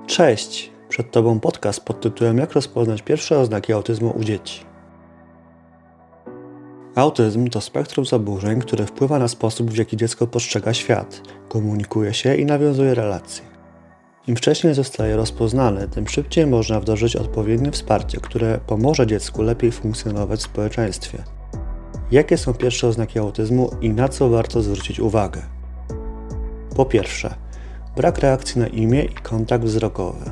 Cześć! Przed Tobą podcast pod tytułem Jak rozpoznać pierwsze oznaki autyzmu u dzieci. Autyzm to spektrum zaburzeń, które wpływa na sposób, w jaki dziecko postrzega świat, komunikuje się i nawiązuje relacje. Im wcześniej zostaje rozpoznany, tym szybciej można wdrożyć odpowiednie wsparcie, które pomoże dziecku lepiej funkcjonować w społeczeństwie. Jakie są pierwsze oznaki autyzmu i na co warto zwrócić uwagę? Po pierwsze, brak reakcji na imię i kontakt wzrokowy.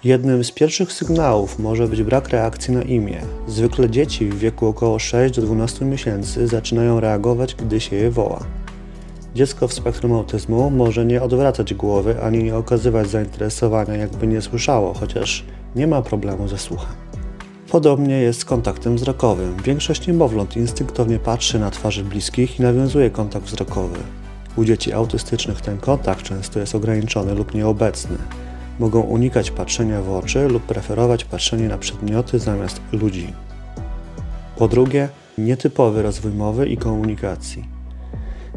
Jednym z pierwszych sygnałów może być brak reakcji na imię. Zwykle dzieci w wieku około 6 do 12 miesięcy zaczynają reagować, gdy się je woła. Dziecko w spektrum autyzmu może nie odwracać głowy ani nie okazywać zainteresowania, jakby nie słyszało, chociaż nie ma problemu ze słuchem. Podobnie jest z kontaktem wzrokowym. Większość niemowląt instynktownie patrzy na twarze bliskich i nawiązuje kontakt wzrokowy. U dzieci autystycznych ten kontakt często jest ograniczony lub nieobecny. Mogą unikać patrzenia w oczy lub preferować patrzenie na przedmioty zamiast ludzi. Po drugie, nietypowy rozwój mowy i komunikacji.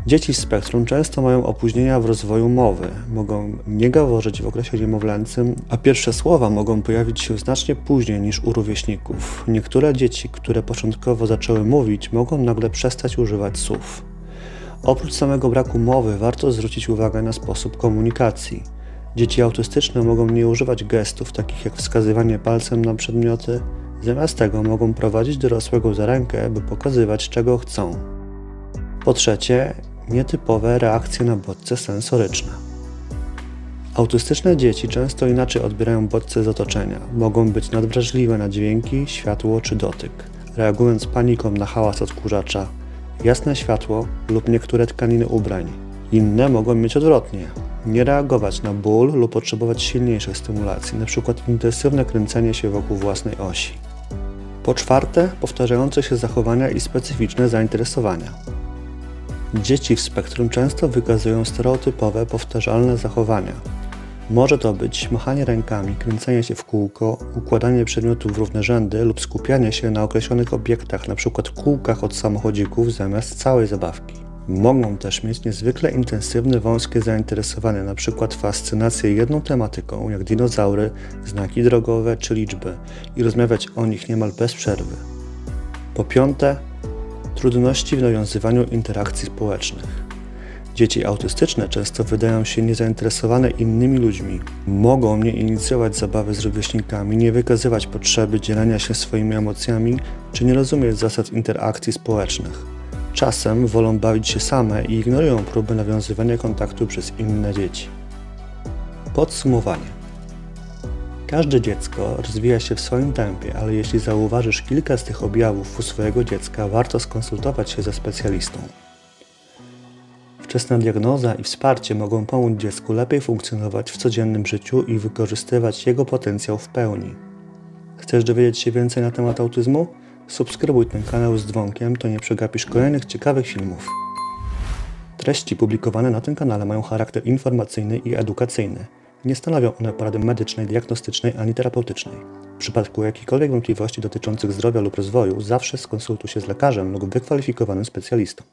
Dzieci z spektrum często mają opóźnienia w rozwoju mowy, mogą nie gaworzyć w okresie niemowlęcym, a pierwsze słowa mogą pojawić się znacznie później niż u rówieśników. Niektóre dzieci, które początkowo zaczęły mówić, mogą nagle przestać używać słów. Oprócz samego braku mowy warto zwrócić uwagę na sposób komunikacji. Dzieci autystyczne mogą nie używać gestów, takich jak wskazywanie palcem na przedmioty. Zamiast tego mogą prowadzić dorosłego za rękę, by pokazywać, czego chcą. Po trzecie, nietypowe reakcje na bodźce sensoryczne. Autystyczne dzieci często inaczej odbierają bodźce z otoczenia. Mogą być nadwrażliwe na dźwięki, światło czy dotyk, reagując paniką na hałas odkurzacza, jasne światło lub niektóre tkaniny ubrań. Inne mogą mieć odwrotnie. Nie reagować na ból lub potrzebować silniejszej stymulacji, np. intensywne kręcenie się wokół własnej osi. Po czwarte, powtarzające się zachowania i specyficzne zainteresowania. Dzieci w spektrum często wykazują stereotypowe, powtarzalne zachowania. Może to być machanie rękami, kręcenie się w kółko, układanie przedmiotów w równe rzędy lub skupianie się na określonych obiektach, np. kółkach od samochodzików zamiast całej zabawki. Mogą też mieć niezwykle intensywne, wąskie zainteresowania, np. fascynację jedną tematyką, jak dinozaury, znaki drogowe czy liczby i rozmawiać o nich niemal bez przerwy. Po piąte, trudności w nawiązywaniu interakcji społecznych. Dzieci autystyczne często wydają się niezainteresowane innymi ludźmi. Mogą nie inicjować zabawy z rówieśnikami, nie wykazywać potrzeby dzielenia się swoimi emocjami, czy nie rozumieć zasad interakcji społecznych. Czasem wolą bawić się same i ignorują próby nawiązywania kontaktu przez inne dzieci. Podsumowanie. Każde dziecko rozwija się w swoim tempie, ale jeśli zauważysz kilka z tych objawów u swojego dziecka, warto skonsultować się ze specjalistą. Wczesna diagnoza i wsparcie mogą pomóc dziecku lepiej funkcjonować w codziennym życiu i wykorzystywać jego potencjał w pełni. Chcesz dowiedzieć się więcej na temat autyzmu? Subskrybuj ten kanał z dzwonkiem, to nie przegapisz kolejnych ciekawych filmów. Treści publikowane na tym kanale mają charakter informacyjny i edukacyjny. Nie stanowią one porady medycznej, diagnostycznej ani terapeutycznej. W przypadku jakichkolwiek wątpliwości dotyczących zdrowia lub rozwoju zawsze skonsultuj się z lekarzem lub wykwalifikowanym specjalistą.